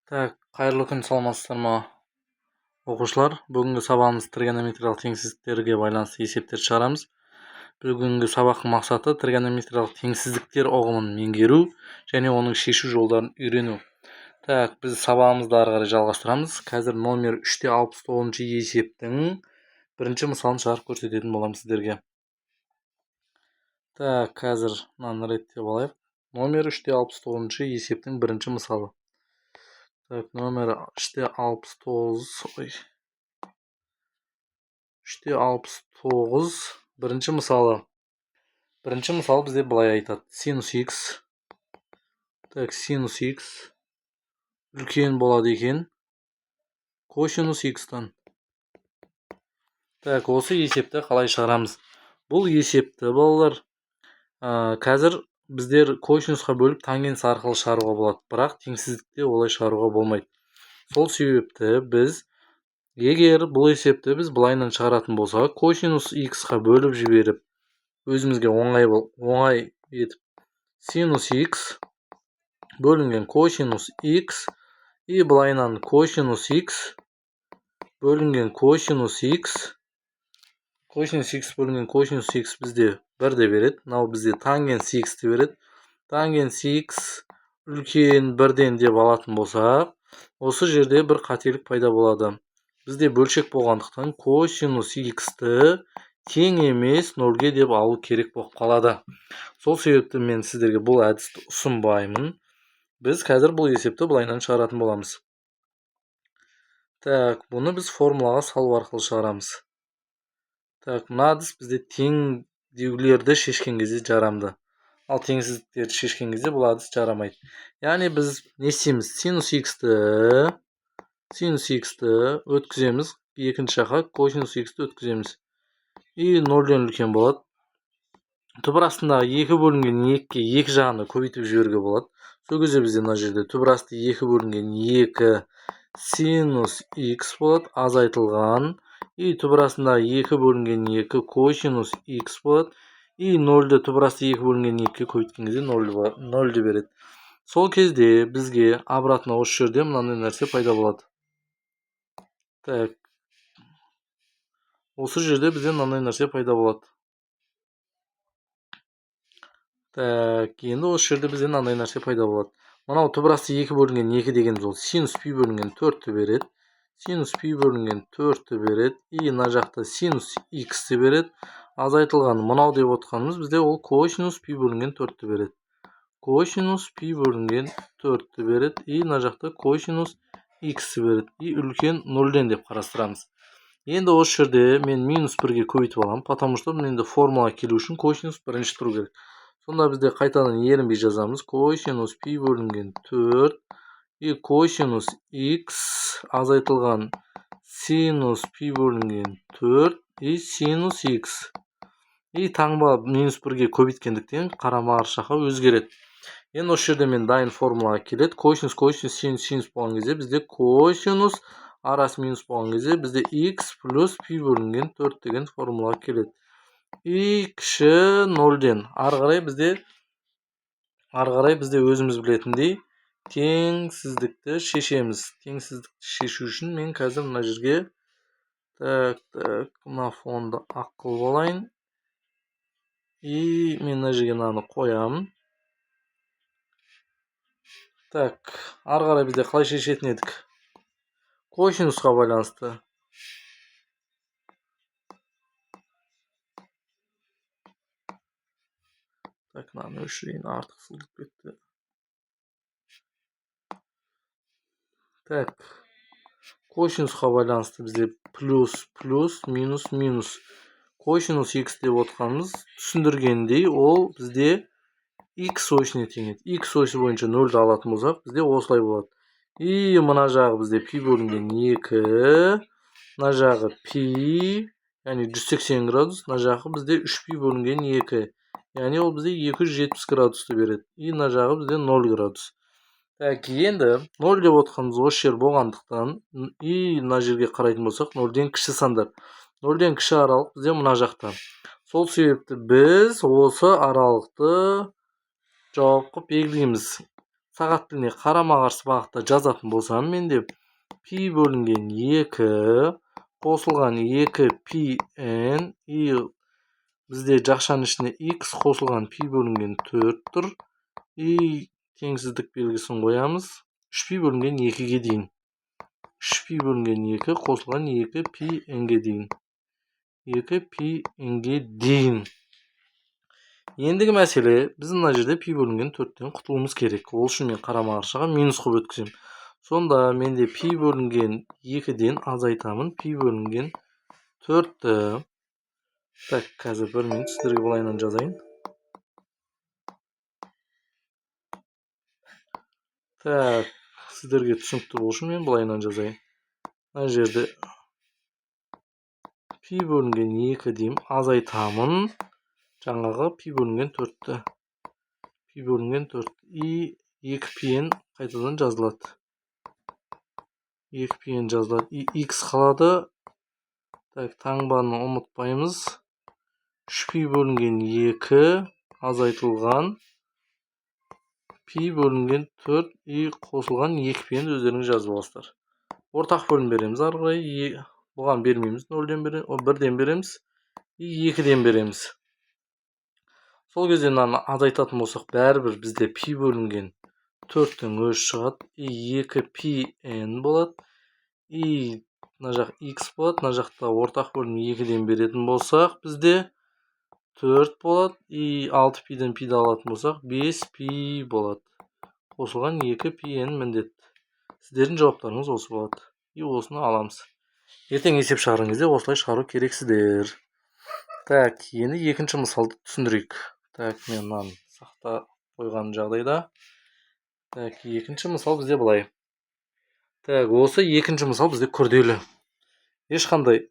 Қайырлы күн, саламатсыздар ма оқушылар? Бүгінгі сабағымыз тригонометриялық теңсіздіктерге байланысты есептер шығарамыз. Бүгінгі сабақтың мақсаты тригонометриялық теңсіздіктер ұғымын меңгеру және оның шешу жолдарын үйрену. Біз сабағымызды ары қарай жалғастырамыз. Қазір номер 3-69 есептің бірінші мысалын шығарып көрсететін боламын сіздерге. Қазір мынаны реттеп алайық. Номер 3-69 есептің бірінші мысалы. Номер 3-69 бірінші мысалы. Бірінші мысал бізде былай айтады. Синус x. Синус x үлкен болады екен косинус x-тан. Осы есепті қалай шығарамыз? Бұл есепті балалар қазір біздер косинусқа бөліп тангенс арқылы шығаруға болады, бірақ теңсіздікте олай шығаруға болмайды. Сол себепті біз, егер бұл есепті біз былайынан шығаратын болсақ, косинус x-қа бөліп жіберіп, өзімізге оңай етіп, синус x бөлінген косинус x и былайынан косинус x бөлінген косинус x, косинус x бөлінген косинус x бізде 1-ді береді. Мынау бізде тангенс x-ті береді. Тангенс x үлкен 1-ден деп алатын болсақ, осы жерде бір қателік пайда болады. Бізде бөлшек болғандықтан косинус x-ті тең емес 0-ге деп алу керек болып қалады. Сол себепті мен сіздерге бұл әдісті ұсынбаймын. Біз қазір бұл есепті былайынан шығаратын боламыз. Бұны біз формулаға салу арқылы шығарамыз. Мына әдіс бізде теңдеулерді шешкен кезде жарамды. Ал теңсіздіктерді шешкен кезде бұл әдіс жарамайды. Яғни біз не істейміз? Синус x-ті өткіземіз. Екінші жаққа косинус x-ті өткіземіз. И 0-ден үлкен болады. Түбір астындағы 2 бөлінген 2-ге 2 жағаны көбейтіп жіберуге болады. Сол кезде бізде мына жерде түбір асты 2 бөлінген 2 синус x болады, азайтылған. И түбір астындағы 2 бөлінген 2 косинус x болады. И 0-ді түбір асты 2 бөлінген 2-ге көбейткен кезде 0-ді береді. Сол кезде бізге обратно осы жерде мынандай нәрсе пайда болады. Осы жерде бізде мынандай нәрсе пайда болады. Енді осы жерде бізде мынандай нәрсе пайда болады. Мынау түбір асты 2 бөлінген 2 дегеніміз ол синус пи бөлінген 4-ті береді. Синус пи бөлінген 4-ті береді. И мына жақта синус x-ті береді. Азайтылған мынау деп отқанымыз бізде ол косинус пи бөлінген 4-ті береді. Косинус пи бөлінген 4-ті береді. И мына жақта косинус x-ті береді. И үлкен 0-ден деп қарастырамыз. Енді осы жерде мен минус 1-ге көбейтіп аламын, потому что енді формула келу үшін косинус бірінші тұру керек. Сонда бізде қайтадан ерінбей жазамыз. Косинус пи бөлінген 4 и косинус x азайтылған синус пи бөлінген 4 и синус x. И таңба минус 1-ге көбейткендіктен қарама-қарсы жаққа өзгереді. Енді осы жерде мен дайын формулаға келеді. Косинус, синус болған кезде бізде косинус арасы минус болған кезде бізде x плюс пи бөлінген 4 деген формулаға келеді. И кіші 0-ден ары қарай бізде өзіміз білетіндей теңсіздікті шешеміз. Теңсіздікті шешу үшін мен қазір мына жерге мына фонды ақыл болайын. И мен мына жерге мынаны қоямын. Ары қарай бізде қалай шешетін едік? Косинусқа байланысты. Мынаны өшірейін, артықшылық кетті. Косинусқа байланысты бізде плюс, минус. Косинус x деп отқанымыз түсіндіргендей, ол бізде x осіне теңеді. X осі бойынша 0-ді алатын болсақ, бізде осылай болады. И мына жағы бізде пи бөлінген 2, мына жағы пи, яғни 180 градус, мына жағы бізде 3 пи бөлінген 2. Яғни ол бізде 270 градусты береді. И мына жағы бізде 0 градус. Енді 0 деп отқанымыз осы жер болғандықтан, и мына жерге қарайтын болсақ, 0-ден кіші сандар. 0-ден кіші аралық бізде мына жақта. Сол себепті біз осы аралықты жауап қылып белгілейміз. сағат тіліне қарама-қарсы бағытта жазатын болсам, менде пи бөлінген 2 қосылған 2 пи n и бізде жақшаның ішіне x қосылған пи бөлінген 4 тұр. И теңсіздік белгісін қоямыз. 3 пи бөлінген 2-ге дейін. 3 пи бөлінген 2 қосылған 2 пи n-ге дейін. 2 пи n-ге дейін. Ендігі мәселе, біз мына жерде пи бөлінген 4-тен құтылуымыз керек. Ол үшін мен қарама-қарсыға минус қылып өткіземін. Сонда менде пи бөлінген 2-ден азайтамын. Пи бөлінген 4-ті. Так, қазір 1 минут сіздерге былайынан жазайын. Так, сіздерге түсінікті болу үшін мен былайынан жазайын. Мына жерде пи бөлінген 2 деймін, азайтамын. Жаңағы пи бөлінген 4-ті. Пи бөлінген 4 и 2 пи-н қайтадан жазылады. 2 пи-н жазылады. И x қалады. Так, таңбаны ұмытпаймыз. 3 пи бөлінген 2 азайтылған пи бөлінген 4 и қосылған 2 пи-н өздеріңіз жазып аласыздар. Ортақ бөлім береміз ары қарай. Бұған бермейміз, 0-ден береміз, 1-ден береміз и 2-ден береміз. Сол кезде мынаны азайтатын болсақ, бәрібір бізде пи бөлінген 4-тің өзі шығады. И 2 пи n болады. И мына жақ x болады. Мына жақта ортақ бөлім 2-ден беретін болсақ, бізде 4 болады. И 6 пи-ден пиді алатын болсақ, 5 пи болады. Қосылған 2 пи n міндет. Сіздердің жауаптарыңыз осы болады. И осыны аламыз. Ертең есеп шығарған кезде осылай шығару керексіздер. Так, енді екінші мысалды түсіндірейік. Так, мен мынаны сақта қойған жағдайда. Так, екінші мысал бізде былай. Так, осы екінші мысал бізде күрделі. Ешқандай